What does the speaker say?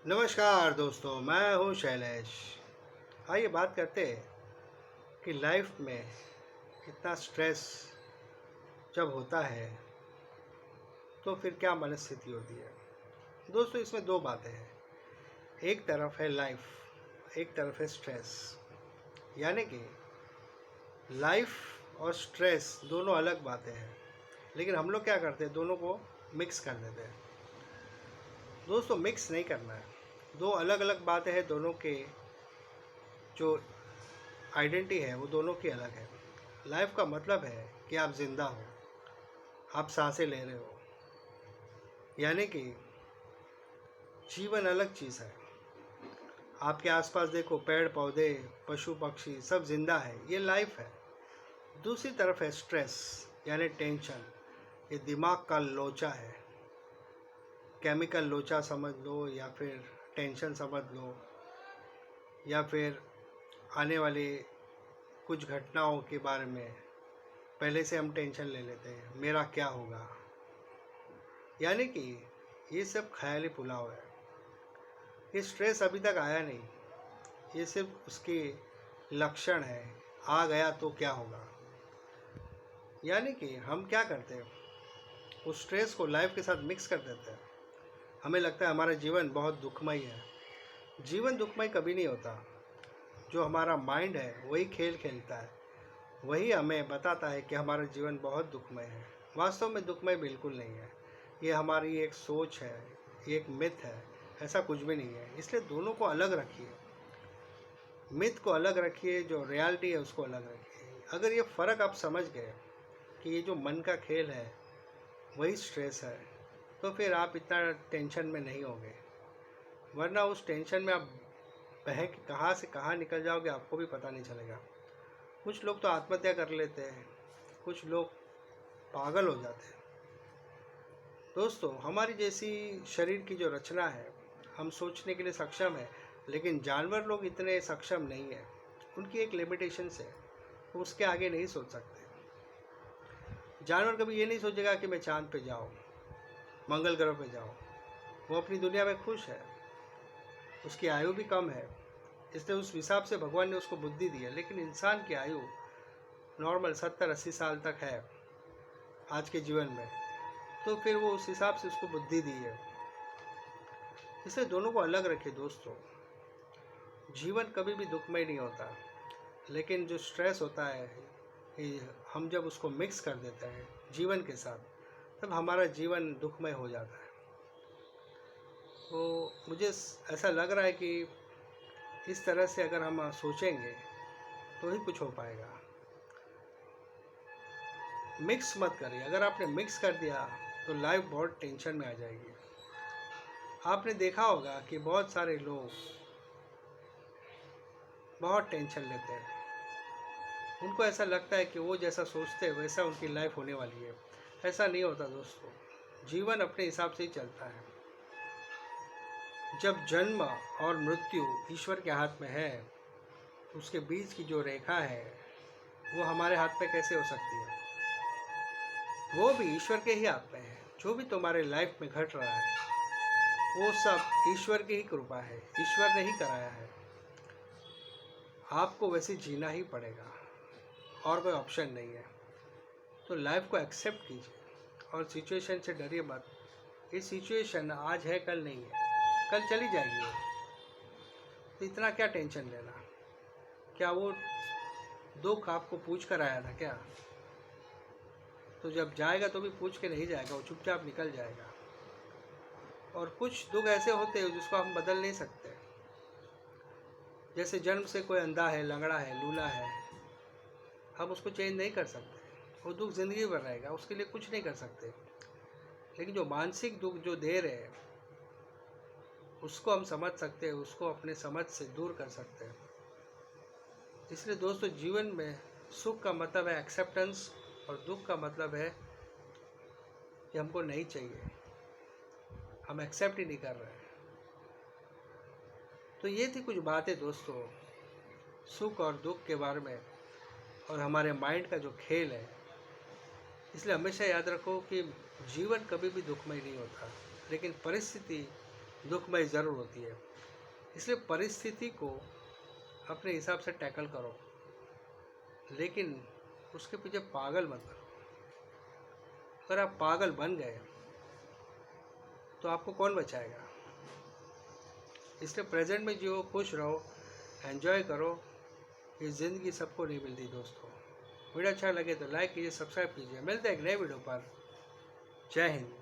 नमस्कार दोस्तों, मैं हूँ शैलेश। आइए बात करते हैं कि लाइफ में इतना स्ट्रेस जब होता है तो फिर क्या मनस्थिति होती है। दोस्तों, इसमें दो बातें हैं। एक तरफ है लाइफ, एक तरफ है स्ट्रेस। यानी कि लाइफ और स्ट्रेस दोनों अलग बातें हैं, लेकिन हम लोग क्या करते हैं, दोनों को मिक्स कर देते हैं। दोस्तों, मिक्स नहीं करना है। दो अलग अलग बातें हैं, दोनों के जो आइडेंटिटी है वो दोनों की अलग है। लाइफ का मतलब है कि आप जिंदा हो, आप सांसें ले रहे हो, यानी कि जीवन अलग चीज़ है। आपके आसपास देखो, पेड़ पौधे, पशु पक्षी सब जिंदा है, ये लाइफ है। दूसरी तरफ है स्ट्रेस, यानी टेंशन। ये दिमाग का लोचा है, केमिकल लोचा समझ लो, या फिर टेंशन समझ लो, या फिर आने वाली कुछ घटनाओं के बारे में पहले से हम टेंशन ले लेते हैं, मेरा क्या होगा। यानी कि ये सब ख्याली पुलाव है। ये स्ट्रेस अभी तक आया नहीं, ये सिर्फ उसके लक्षण है। आ गया तो क्या होगा। यानी कि हम क्या करते हैं, उस स्ट्रेस को लाइफ के साथ मिक्स कर देते हैं। हमें लगता है हमारा जीवन बहुत दुखमय है। जीवन दुखमय कभी नहीं होता। जो हमारा माइंड है वही खेल खेलता है, वही हमें बताता है कि हमारा जीवन बहुत दुखमय है। वास्तव में दुखमय बिल्कुल नहीं है। ये हमारी एक सोच है, ये एक मिथ है, ऐसा कुछ भी नहीं है। इसलिए दोनों को अलग रखिए, मिथ को अलग रखिए, जो रियलिटी है उसको अलग रखिए। अगर ये फ़र्क आप समझ गए कि ये जो मन का खेल है वही स्ट्रेस है, तो फिर आप इतना टेंशन में नहीं होगे। वरना उस टेंशन में आप बह के कहाँ से कहाँ निकल जाओगे आपको भी पता नहीं चलेगा। कुछ लोग तो आत्महत्या कर लेते हैं, कुछ लोग पागल हो जाते हैं। दोस्तों, हमारी जैसी शरीर की जो रचना है, हम सोचने के लिए सक्षम है, लेकिन जानवर लोग इतने सक्षम नहीं है। उनकी एक लिमिटेशंस है, वो उसके आगे नहीं सोच सकते। जानवर कभी ये नहीं सोचेगा कि मैं चांद पे जाऊँ, मंगल ग्रह पे जाऊँ। वो अपनी दुनिया में खुश है, उसकी आयु भी कम है, इसलिए उस हिसाब से भगवान ने उसको बुद्धि दी है। लेकिन इंसान की आयु नॉर्मल 70-80 साल तक है आज के जीवन में, तो फिर वो उस हिसाब से उसको बुद्धि दी है। इसलिए दोनों को अलग रखें दोस्तों। जीवन कभी भी दुखमय नहीं होता, लेकिन जो स्ट्रेस होता है, हम जब उसको मिक्स कर देते हैं जीवन के साथ, तब हमारा जीवन दुखमय हो जाता है। तो मुझे ऐसा लग रहा है कि इस तरह से अगर हम सोचेंगे तो ही कुछ हो पाएगा। मिक्स मत करिए। अगर आपने मिक्स कर दिया तो लाइफ बहुत टेंशन में आ जाएगी। आपने देखा होगा कि बहुत सारे लोग बहुत टेंशन लेते हैं। उनको ऐसा लगता है कि वो जैसा सोचते हैं वैसा उनकी लाइफ होने वाली है। ऐसा नहीं होता दोस्तों। जीवन अपने हिसाब से ही चलता है। जब जन्म और मृत्यु ईश्वर के हाथ में है, तो उसके बीच की जो रेखा है वो हमारे हाथ में कैसे हो सकती है। वो भी ईश्वर के ही हाथ में है। जो भी तुम्हारे लाइफ में घट रहा है वो सब ईश्वर की ही कृपा है, ईश्वर ने ही कराया है। आपको वैसे जीना ही पड़ेगा, और कोई ऑप्शन नहीं है। तो लाइफ को एक्सेप्ट कीजिए और सिचुएशन से डरिए मत। ये सिचुएशन आज है, कल नहीं है, कल चली जाएगी वो। तो इतना क्या टेंशन लेना। क्या वो दुख आपको पूछ कर आया था क्या? तो जब जाएगा तो भी पूछ के नहीं जाएगा, वो चुपचाप निकल जाएगा। और कुछ दुख ऐसे होते हैं जिसको हम बदल नहीं सकते। जैसे जन्म से कोई अंधा है, लंगड़ा है, लूला है, हम उसको चेंज नहीं कर सकते। वो दुख ज़िंदगी भर रहेगा, उसके लिए कुछ नहीं कर सकते। लेकिन जो मानसिक दुख जो दे रहे हैं उसको हम समझ सकते हैं, उसको अपने समझ से दूर कर सकते हैं। इसलिए दोस्तों, जीवन में सुख का मतलब है एक्सेप्टेंस, और दुख का मतलब है कि हमको नहीं चाहिए, हम एक्सेप्ट ही नहीं कर रहे हैं। तो ये थी कुछ बातें दोस्तों, सुख और दुख के बारे में, और हमारे माइंड का जो खेल है। इसलिए हमेशा याद रखो कि जीवन कभी भी दुखमय नहीं होता, लेकिन परिस्थिति दुखमय ज़रूर होती है। इसलिए परिस्थिति को अपने हिसाब से टैकल करो, लेकिन उसके पीछे पागल मत बनो। अगर आप पागल बन गए तो आपको कौन बचाएगा। इसलिए प्रेजेंट में जियो, खुश रहो, एंजॉय करो। ये ज़िंदगी सबको नहीं मिलती दोस्तों। वीडियो अच्छा लगे तो लाइक कीजिए, सब्सक्राइब कीजिए। मिलते हैं एक नए वीडियो पर। जय हिंद।